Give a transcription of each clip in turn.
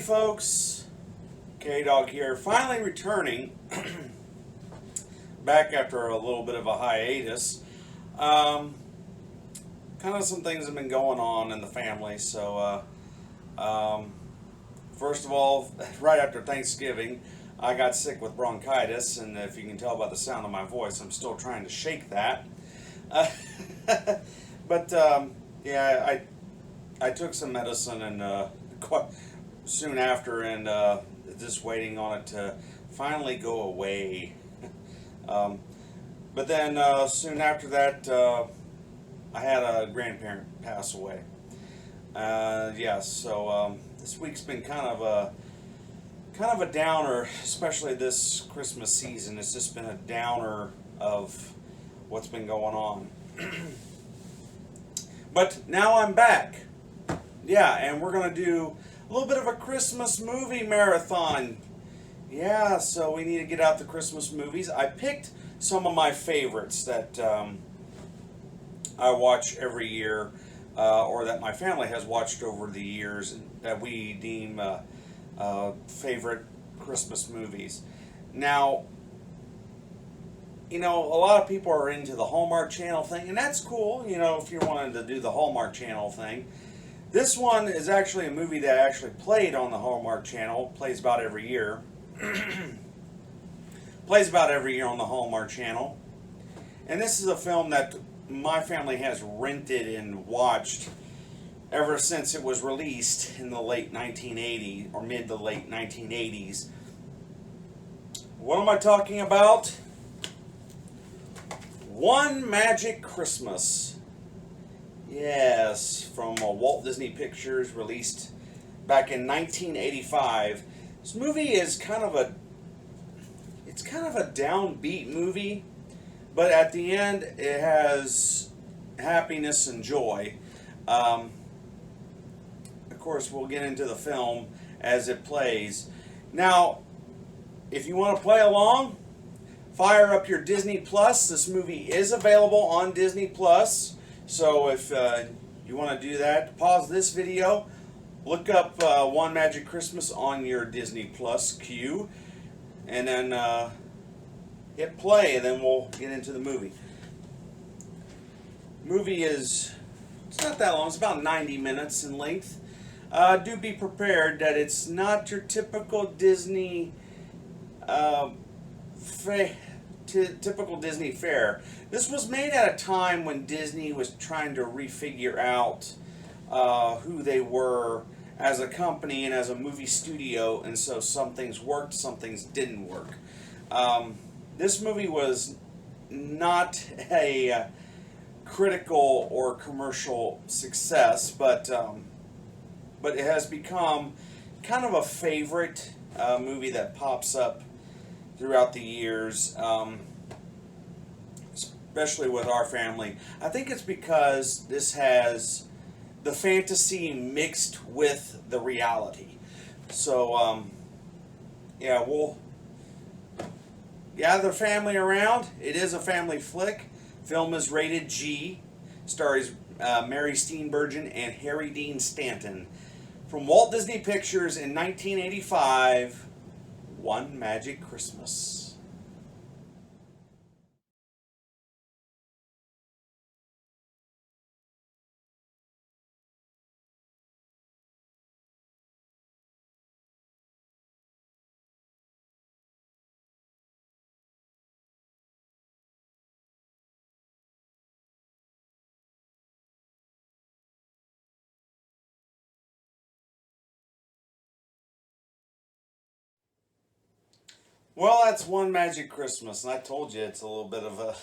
folks, Kdog here, finally returning back after a little bit of a hiatus. Kind of some things have been going on in the family. First of all, right after Thanksgiving, I got sick with bronchitis, and if you can tell by the sound of my voice, I'm still trying to shake that. Uh, yeah, I took some medicine and quite soon after, and just waiting on it to finally go away. um, but then soon after that, I had a grandparent pass away. This week's been kind of a downer, especially this Christmas season. It's just been a downer of what's been going on. But now I'm back. Yeah, and we're going to do a little bit of a Christmas movie marathon. Yeah, so we need to get out the Christmas movies. I picked some of my favorites that I watch every year, or that my family has watched over the years, that we deem favorite Christmas movies. Now, a lot of people are into the Hallmark Channel thing, and that's cool, if you're wanting to do the Hallmark Channel thing. This one is actually a movie that actually played on the Hallmark Channel, plays about every year. Plays about every year on the Hallmark Channel. And this is a film that my family has rented and watched ever since it was released in the late 1980s, or mid to late 1980s. What am I talking about? One Magic Christmas. Yes, from Walt Disney Pictures, released back in 1985. This movie is kind of a downbeat movie, but at the end it has happiness and joy. Of course, we'll get into the film as it plays. Now, if you want to play along, fire up your Disney Plus. This movie is available on Disney Plus. So if you want to do that, pause this video, look up One Magic Christmas on your Disney Plus queue, and then hit play, and then we'll get into the movie. It's not that long, it's about 90 minutes in length. Do be prepared that it's not your typical Disney typical Disney fare. This was made at a time when Disney was trying to refigure out who they were as a company and as a movie studio, and so some things worked, some things didn't work. This movie was not a critical or commercial success, but it has become kind of a favorite movie that pops up throughout the years, especially with our family. I think it's because this has the fantasy mixed with the reality. So, we'll gather the family around. It is a family flick. Film is rated G. Stars Mary Steenburgen and Harry Dean Stanton. From Walt Disney Pictures in 1985, One Magic Christmas. Well, that's One Magic Christmas, and I told you it's a little bit of a,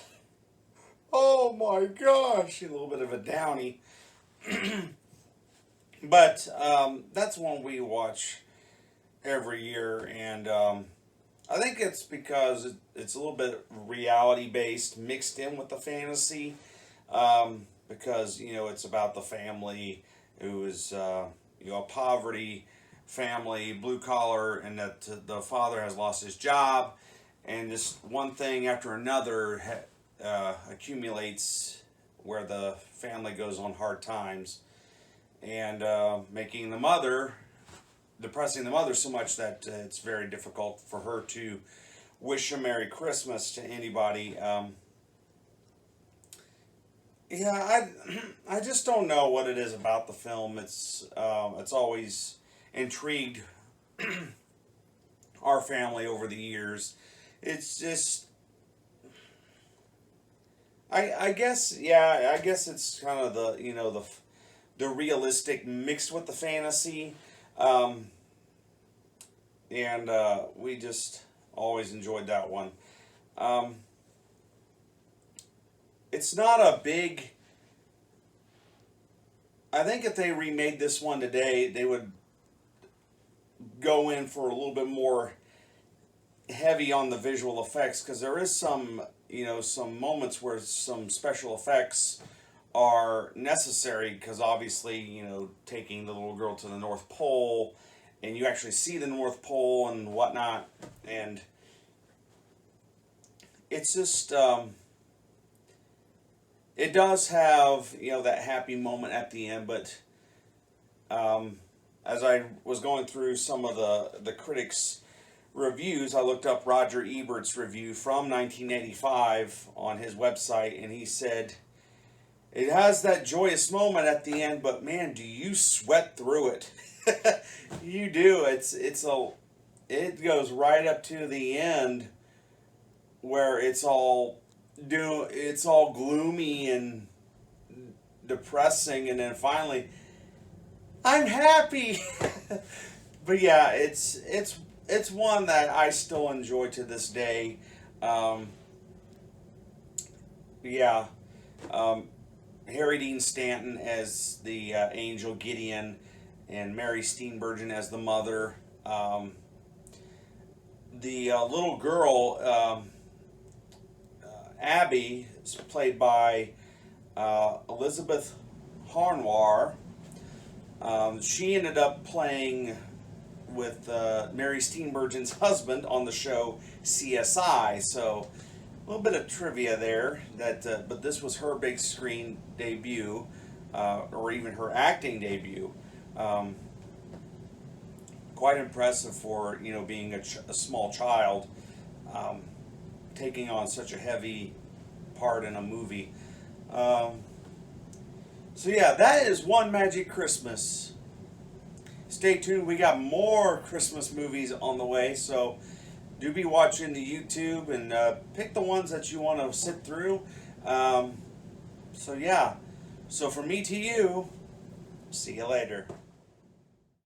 oh my gosh, a little bit of a downy. But that's one we watch every year, and I think it's because it's a little bit reality based, mixed in with the fantasy, because it's about the family who is a poverty family, blue collar, and that the father has lost his job, and just one thing after another accumulates where the family goes on hard times, and making the mother depressing the mother so much that it's very difficult for her to wish a Merry Christmas to anybody. Yeah, I just don't know what it is about the film. It's always intrigued our family over the years. It's just, I guess, yeah, I guess it's kind of the, the realistic mixed with the fantasy. Um, and we just always enjoyed that one. Um, it's not a big. I think if they remade this one today, they would go in for a little bit more heavy on the visual effects, because there is some, some moments where some special effects are necessary, because obviously, taking the little girl to the North Pole, and you actually see the North Pole and whatnot, and it's just, it does have, that happy moment at the end, but as I was going through some of the critics' reviews, I looked up Roger Ebert's review from 1985 on his website, and he said, it has that joyous moment at the end, but man, do you sweat through it. You do. It goes right up to the end where it's all gloomy and depressing, and then finally, I'm happy. But yeah, it's one that I still enjoy to this day. Yeah, Harry Dean Stanton as the angel Gideon, and Mary Steenburgen as the mother. The little girl, Abby, is played by Elizabeth Harnoir. She ended up playing with Mary Steenburgen's husband on the show CSI. So a little bit of trivia there. But this was her big screen debut, or even her acting debut. Quite impressive for being a small child, taking on such a heavy part in a movie. So yeah, that is One Magic Christmas. Stay tuned. We got more Christmas movies on the way, so do be watching the YouTube and pick the ones that you want to sit through. So yeah, so from me to you, see you later.